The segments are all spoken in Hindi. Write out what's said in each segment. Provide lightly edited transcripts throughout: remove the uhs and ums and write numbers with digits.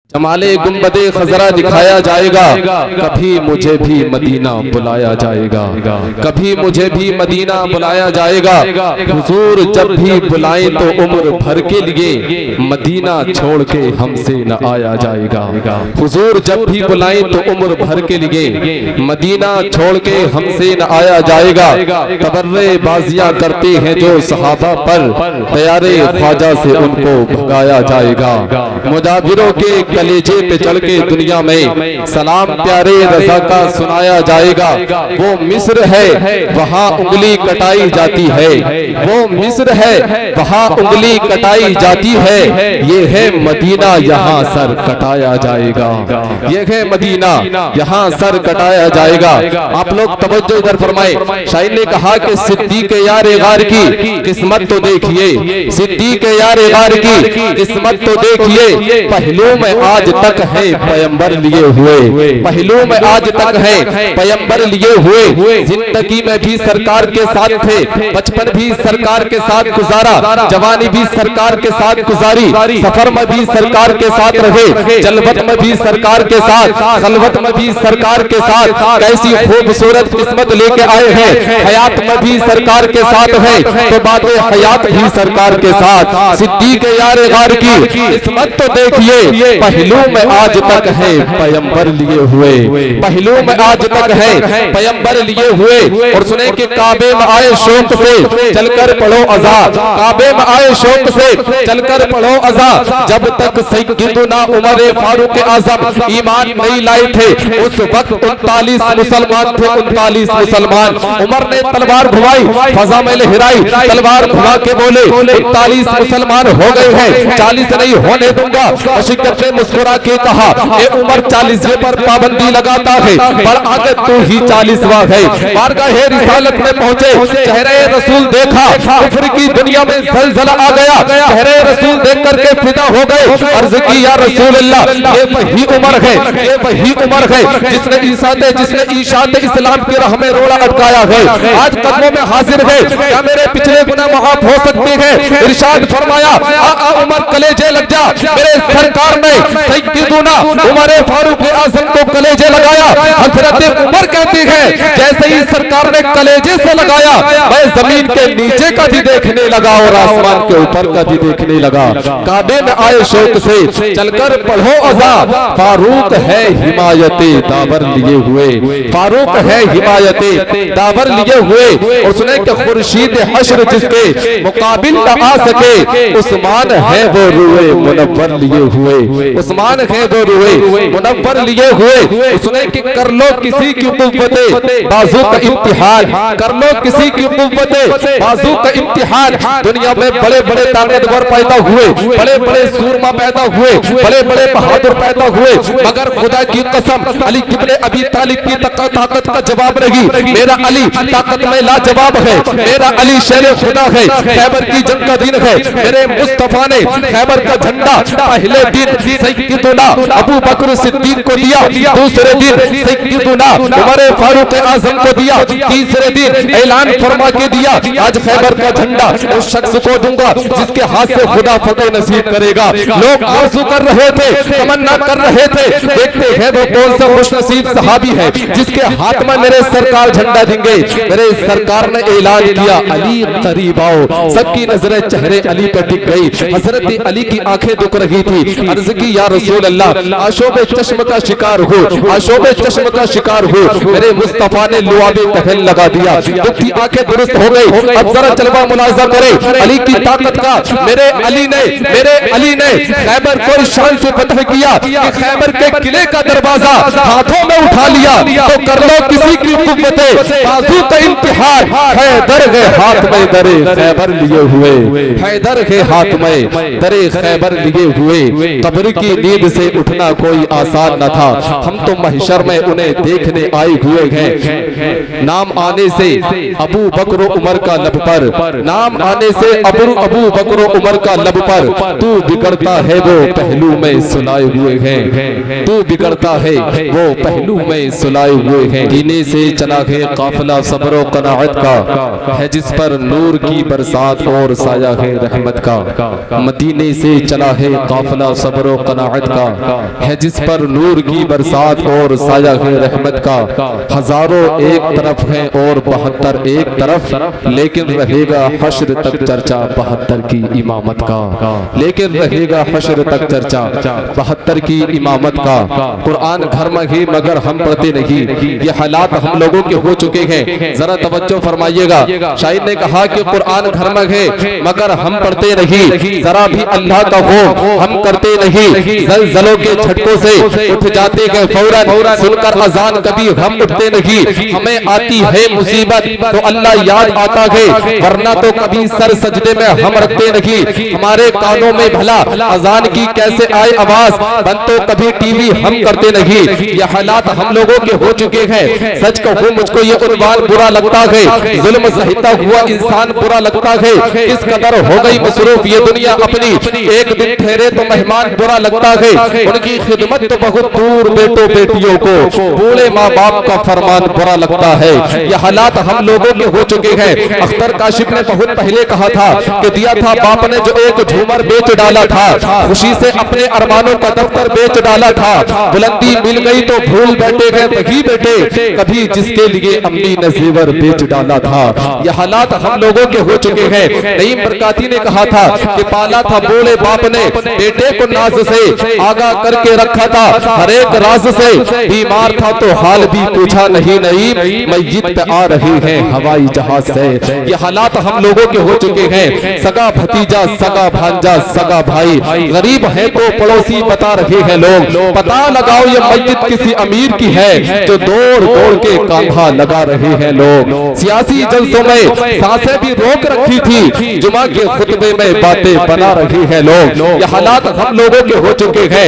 जमाले गुंबदे खजरा दिखाया जाएगा, कभी मुझे भी मदीना बुलाया जाएगा, कभी मुझे भी मदीना बुलाया जाएगा। हुजूर जब भी बुलाए तो उम्र भर के लिए मदीना छोड़ के हमसे न आया जाएगा। हुजूर जब भी बुलाए तो उम्र भर के लिए मदीना छोड़ के हमसे न आया जाएगा। तबर्रे बाजियां करते हैं जो सहाबा पर, तैयारे ख्वाजा से उनको भगाया जाएगा। मुजाहिरों के कलेजे पे चढ़ के दुनिया में सलाम प्यारे रज़ा का सुनाया जाएगा। वो मिस्र है वहाँ उंगली कटाई जाती है, वो मिस्र है वहाँ उंगली कटाई जाती है। ये है मदीना यहाँ सर कटाया जाएगा, ये है मदीना यहाँ सर कटाया जाएगा। आप लोग तवज्जो इधर फरमाए। शायर ने कहा कि सिद्दीक़ यार गार की किस्मत तो देखिए, सिद्दीक़ यार गार की किस्मत तो देखिए। पहलू में आज तक है पैगंबर लिए हुए, पहलू में आज तक है पैगंबर लिए हुए। जिंदगी में भी सरकार के साथ थे, बचपन भी सरकार के साथ गुजारा, जवानी भी सरकार के साथ गुजारी, सफर में भी सरकार के साथ रहे, जलवत में भी सरकार के साथ, खलवत में भी सरकार के साथ। कैसी खूबसूरत किस्मत लेके आए हैं, हयात में भी सरकार के साथ है तो बाद हयात भी सरकार के साथ। सिद्दीक़ यार गार की किस्मत तो देखिए, पहलू में आज तक है पैगंबर लिए हुए, पहलू में आज तक है पैगंबर लिए हुए। और सुने कि काबे में आए शौक से चलकर पढ़ो अज़ा, काबे में आए शौक से चलकर पढ़ो अज़ा। जब तक सैयदना उमर फारूक आज़म ईमान नहीं लाए थे उस वक्त 39 मुसलमान थे, 39 मुसलमान। उमर ने तलवार घुमाई, फजा में लहराई, तलवार घुमा के बोले 39 मुसलमान हो गए हैं, 40 नहीं होने दूंगा। शिक्कत ने मुस्कुरा के कहा ए उमर 40 पर पाबंदी लगाता है, पर आगे तू ही 40वां है। बारगाहे रिसालत में पहुंचे, चेहरे रसूल देखा, कुफ्र की दुनिया में जलजला आ गया। चेहरे रसूल देख करके फिदा हो गए। अर्ज की या रसूल अल्लाह, ये वही उमर है, ये वही उमर है जिसने ईशात इस्लाम की राह में रोड़ा अटकाया है, आज कदमों में हाजिर है। क्या मेरे पिछले गुनाह माफ हो सकते हैं? इरशाद फरमाया आ उमर कलेजे लग जा। मेरे सरकार ने सैयदना उमर फारूक आज़म को कलेजे लगाया। हज़रत उमर कहते हैं जैसे ही सरकार ने कलेजे से लगाया, मैं जमीन के नीचे का भी देखने लगा और आसमान के ऊपर का भी देखने लगा। काबे में आए शौक से चलकर पढ़ो अज़ा, फारूक है हिमायते दावर लिए हुए, फारूक है हिमायते दावर लिए हुए। और सुने कि खुर्शीद हश्र जिसके मुकाबिल न आ सके, उस्मान है वो रुए मुनव्वर लिए हुए, उस्मान है वो रुए मुनव्वर लिए हुए। सुने कि कर लो किसी की कुव्वते बाजू का इम्तिहान, कर लो किसी की कुव्वते बाजू का इम्तिहान। दुनिया में बड़े बड़े ताकतवर पैदा हुए, बड़े बड़े सूरमा पैदा हुए, बड़े बड़े बहादुर पैदा हुए, मगर खुदा की कसम अली इब्न अबी तालिब की ताकत का जवाब नहीं। मेरा अली ताकत में लाजवाब है, मेरा अली शेर खुदा है। खैबर की जंग का दिन है, मेरे मुस्तफा ने खैबर का झंडा पहले दिन सैयदना अबू बकर सिद्दीक को दिया, दूसरे दिन सैयदना उमर फारूक आज़म को दिया, तीसरे दिन ऐलान फरमा के दिया आज खैबर का झंडा उस शख्स को दूंगा जिसके हाथ से खुदा फतेह नसीब करेगा। लोग आरज़ू कर रहे थे, तमन्ना कर रहे थे, देखते हैं वो कौन सा खुशनसीब सहाबी है जिसके हाथ में मेरे सरकार झंडा देंगे। मेरे सरकार ने ऐलान किया अली करीब आओ। सबकी नजरें चेहरे अली पर टिक गई। हजरत अली की आंखें दुख रही थी। अर्ज की या रसूल अल्लाह, आशोबे चश्म का शिकार हो, आशोबे चश्म का शिकार हो। मेरे मुस्तफा ने लुआबे तहल लगा दिया, दुखी आंखें दुरुस्त हो गई। अब जरा जलवा मुलाजा करे अली की ताकत का। मेरे अली ने खैबर को शान से फतह किया कि खैबर के किले का दरवाजा हाथों में उठा लिया। तो कर लो किसी की कुव्वते बाजू का इम्तिहान। हैदर है हाथ में दरे खैबर लिए हुए, हैदर है हाथ में दरे खैबर लिए हुए। कब्र की नींद से उठना कोई आसान न था, हम तो महशर में उन्हें देखने आए हुए हैं। नाम आने से अबू बकर उमर का लब पर, नाम आने से अबू बकर उमर का लब पर, तू बिगड़ता है वो पहलू में सुलाए हुए हैं, तू बिगड़ता है वो पहलू में सुलाए हुए हैं। दीने से चला है काफिला सब्र और कनाअत का, है जिस पर नूर की बरसात और साया है रहमत का। मदीने से चला है काफिला सब्र और कनाअत का, है जिस पर नूर की बरसात और साया है रहमत का। हजारों एक तरफ है और 72 एक तरफ, लेकिन रहेगा हश्र तक चर्चा 72 की इमामत का, लेकिन रहेगा हश्र तक चर्चा 72 की इमामत का। कुरान घर में ही मगर हम पढ़ते नहीं, ये हालात हम लोगों के हो चुके हैं। जरा तवज्जो फरमाइएगा, शायद ने कहा कि कुरान घर में है मगर हम पढ़ते नहीं, जरा भी अल्लाह का हो हम करते नहीं। ज़लज़लों के झटकों से उठ जाते हैं फौरन, सुनकर अजान कभी हम उठते नहीं। हमें आती है मुसीबत तो अल्लाह याद आता है, वरना तो कभी सर सजदे में हम रखते नहीं। हमारे कानों में भला अजान की कैसे आए आवाज, बंद तो कभी टीवी हम करते नहीं। ये हालात हम लोगों के हो चुके हैं। सच कहूं मुझको ये उन्वान बुरा लगता है, जुल्म सहता हुआ इंसान बुरा लगता है। इस कदर हो गई मसरूफ ये दुनिया अपनी, एक दिन ठहरे तो मेहमान बुरा लगता है। उनकी खिदमत तो बहुत दूर, बेटों बेटियों को बूढ़े माँ बाप का फरमान बुरा लगता है। ये हालात हम लोगों के हो चुके हैं। अख्तर काशिफ ने बहुत पहले कहा था कि दिया था बाप ने जो एक झूमर बेच डाला था, खुशी से अपने अरमानों का दफ्तर बेच डाला था। बुलंदी मिल गई तो भूल बैठे गए वही बेटे, कभी जिसके लिए अम्मी ने जेवर बेच डाला था। ये हालात हम लोगों के हो चुके हैं। नईम बरकाती ने कहा था कि पाला था बोले बाप ने बेटे को नाज से, आगा करके रखा था हर एक राज से। बीमार था तो हाल भी पूछा नहीं, मस्जिद पे आ रही है हवाई जहाज से। ये हालात हम लोगों के हो चुके हैं। सगा भतीजा, सगा भांजा, सगा भाई, गरीब है तो पड़ोसी बता रहे हैं लोग। पता लगाओ ये मस्जिद किसी अमीर की है, जो दौड़ दौड़ के कांधा लगा रहे हैं लोग। सियासी जलसों में सांसें भी रोक रखी थी, जुमा के खुतबे में बातें बना रहे हैं लोग। ये हालात हम लोगों के हो चुके हैं।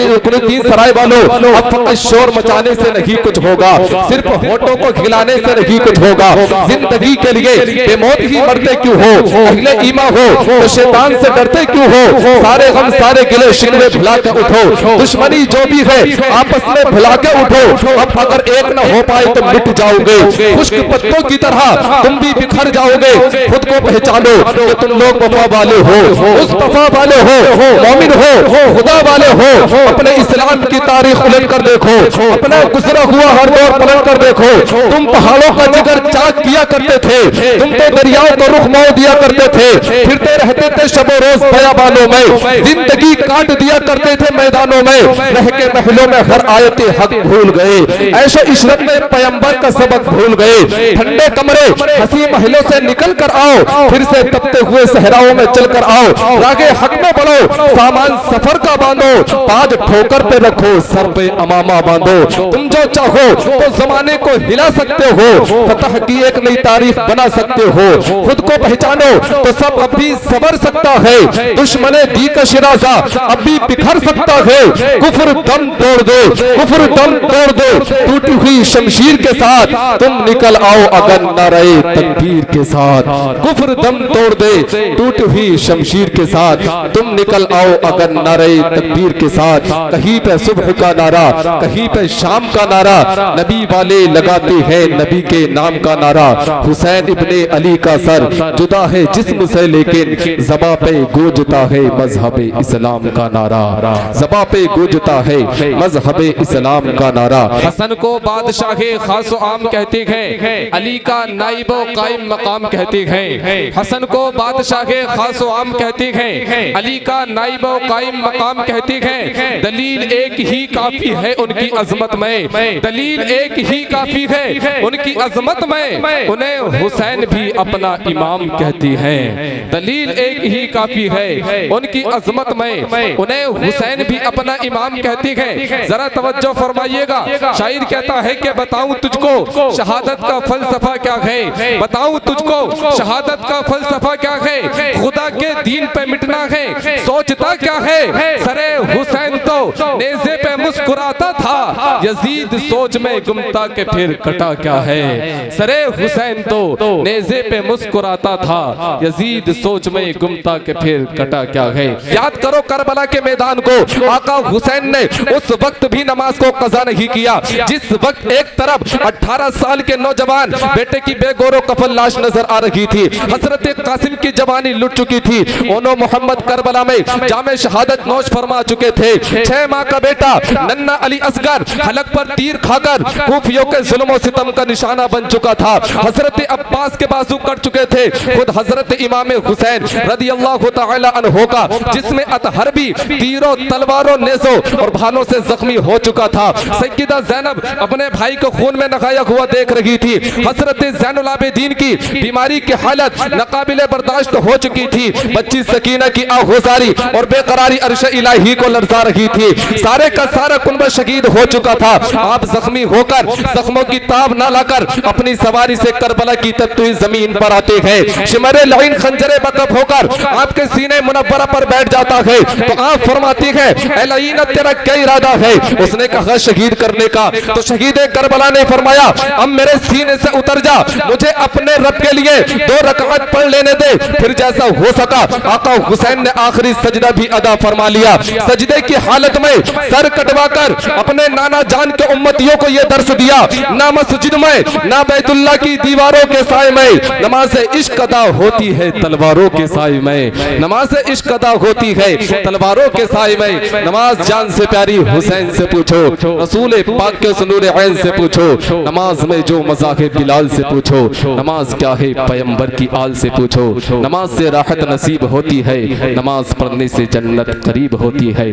रुकनुद्दीन सराय वालों, अब फकत शोर मचाने से नहीं कुछ होगा, सिर्फ होठों को खिलाने से नहीं कुछ होगा। जिंदगी के लिए बेमौत ही मरते क्यों हो, अहले ईमा हो तो शैतान से डरते क्यों हो। सारे गम सारे गिले शिकवे भुला के उठो, दुश्मनी जो भी है आपस में भुला के उठो। अब अगर एक न हो पाए तो मिट जाओगे, खुश्क पत्तों की तरह तुम भी बिखर जाओगे। खुद को पहचानो कि तुम लोग वफा वाले हो, उस वफा वाले हो, मोमिन हो, खुदा वाले हो। अपने इस्लाम की तारीख उलट कर देखो, अपना गुजरा हुआ हर दौर पलट कर देखो। तुम पहाड़ों का जिगर चाक किया करते थे, तुम तो दरियाओं को रुख मोड़ दिया करते थे, फिरते रहते थे शबो रोज बयाबानों में, जिंदगी काट दिया करते थे मैदानों में। रह के महलों में हर आयते हक भूल गए, ऐशो इशरत में पैगंबर का सबक भूल गए। ठंडे कमरे हंसी महलों से निकल कर आओ, फिर से तपते हुए सहराओं में चल कर आओ। रागे हक में बढ़ो, सामान सफर का बांधो, ताज ठोकर पे रखो, सर पे अमामा बांधो। तुम जो चाहो तो जमाने को हिला सकते हो, फतह की एक नई तारीख बना सकते हो। खुद को पहचानो तो सब अब भी सबर सकता है, दुश्मने दी का शिराजा अब भी बिखर सकता है। कुफ्र दम तोड़ दो, कुफ्र दम तोड़ दो, टूटी हुई शमशीर के साथ तुम निकल आओ अगर नारे तकबीर के साथ। कुफ्र दम तोड़ दे, टूटी हुई शमशीर के साथ तुम निकल आओ अगर नारे तकबीर के साथ। कहीं पे सुबह का नारा, कहीं पे शाम का नारा, नबी वाले लगाते हैं नबी के नाम का नारा। हुसैन इब्ने अली का सर जुदा है जिस्म से, लेकिन ज़बां पे गूंजता है मजहबे इस्लाम का नारा। ज़बां पे गूंजता है मजहबे इस्लाम का नारा। हसन को बादशाहे खासो आम कहते हैं, अली का नाइबो कायम मकाम कहते हैं। हसन को बादशाहे खासो आम कहते हैं, अली का नाइबो कायम मकाम कहते हैं। दलील एक ही काफी है उनकी अजमत में, दलील एक ही काफी है उनकी अजमत में। उन्हें हुसैन भी अपना इमाम कहती हैं, दलील एक ही काफी है उनकी अजमत में। उन्हें हुसैन भी अपना इमाम कहती है। जरा तवज्जो फरमाइएगा, शायर कहता है कि बताऊं तुझको शहादत का फलसफा क्या है, बताऊं तुझको शहादत का फलसफा क्या है। खुदा के दीन पे मिटना है, सोचता क्या है सरे हुसैन तो नेज़े पे मुस्कुराता था, यजीद सोच में गुमता के फिर कटा क्या है। सरे हुसैन तो नेज़े पे मुस्कुराता था, यजीद सोच में गुमता के फिर कटा क्या है। याद करो करबला के मैदान को, आका हुसैन ने उस वक्त भी नमाज को कज़ा नहीं किया जिस वक्त एक तरफ 18 साल के नौजवान बेटे की बेगौरो कफन लाश नजर आ रही थी। हजरत कासिम की जवानी लुट चुकी थी। ओनो मोहम्मद करबला में जामे शहादत नौश फरमा चुके थे। 6 माह का बेटा नन्ना अली असगर हलक पर तीर खाकर कूफियों के जुल्म सितम का निशाना बन चुका था। हजरत अब्बास के बाजू कट चुके थे। खुद हजरत इमाम हुसैन रदी अल्लाह तआला अन्हु का जिसमें अतहर भी तीरों तलवारों नेज़ों और भालों से जख्मी हो चुका था। सैयदा ज़ैनब अपने भाई को खून में नहाया हुआ देख रही थी। हजरत ज़ैनुल आबिदीन की बीमारी की हालत नाकाबिले बर्दाश्त हो चुकी थी। बच्ची सकीना की आहुजारी और बेकरारी अर्श इलाही को लरजा रही थी। सारे का सारा कुनबा शहीद हो चुका था। आप जख्मी होकर जख्मों की ताब न लाकर अपनी सवारी से करबला की तख्ती जमीन पर आते हैं। शिमरे लाइन खंजरे बकफ होकर आपके सीने मुनव्वरा पर बैठ जाता है तो आप फरमाती है ऐ लाइन तेरा क्या इरादा है। उसने कहा शहीद करने का, तो शहीद करबला ने फरमाया अब मेरे सीने से उतर जा, मुझे अपने रब के लिए 2 रकात पढ़ लेने दे। फिर जैसा हो सका आका हुसैन ने आखिरी सजदा भी अदा फरमा लिया। सजदे की हालत में सर कटवाकर अपने नाना जान के उम्मतियों को यह दर्श दिया, ना मस्जिद में ना बैतुल्लाह की दीवारों के साए में नमाज इश्क अदा होती है तलवारों के साए में। नमाज इश्क अदा होती है तलवारों के साए में। नमाज जान से प्यारी हुसैन से पूछो, रसूल पाक के सुनूर ऐन से पूछो। नमाज में जो मज़ा है बिलाल से पूछो। नमाज क्या है पैगंबर की आल से पूछो। नमाज से राहत नसीब होती है, नमाज पढ़ने से जन्नत करीब होती है।